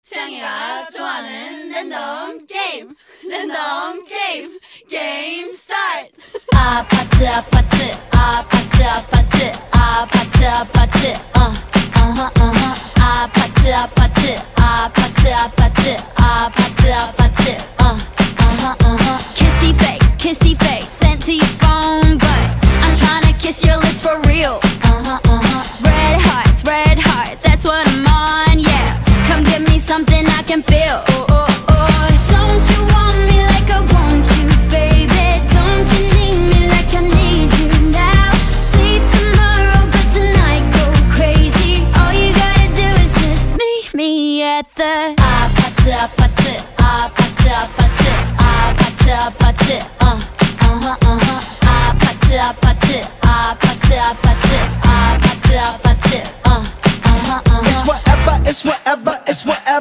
채영이가 좋아하는 랜덤 게임 게임 스타트. 아파트 아파트 아파트 아파트 아파트 아파트 아파트 아파트 아파트 아파트 아파트 아파트 kissy face sent to your phone, but I'm trying to kiss your lips for real. Red hearts, that's what I'm on, yeah. Come give me something I can feel. Don't you want me like I want you, baby? Don't you need me like I need you now? See tomorrow, but tonight go crazy. All you gotta do is just meet me at the 아파트 아파트 아파트 아파트 아파트 아파트 아파트 아파트 아파트 아파트 아파트 아파트 It's whatever, it's whatever, it's whatever.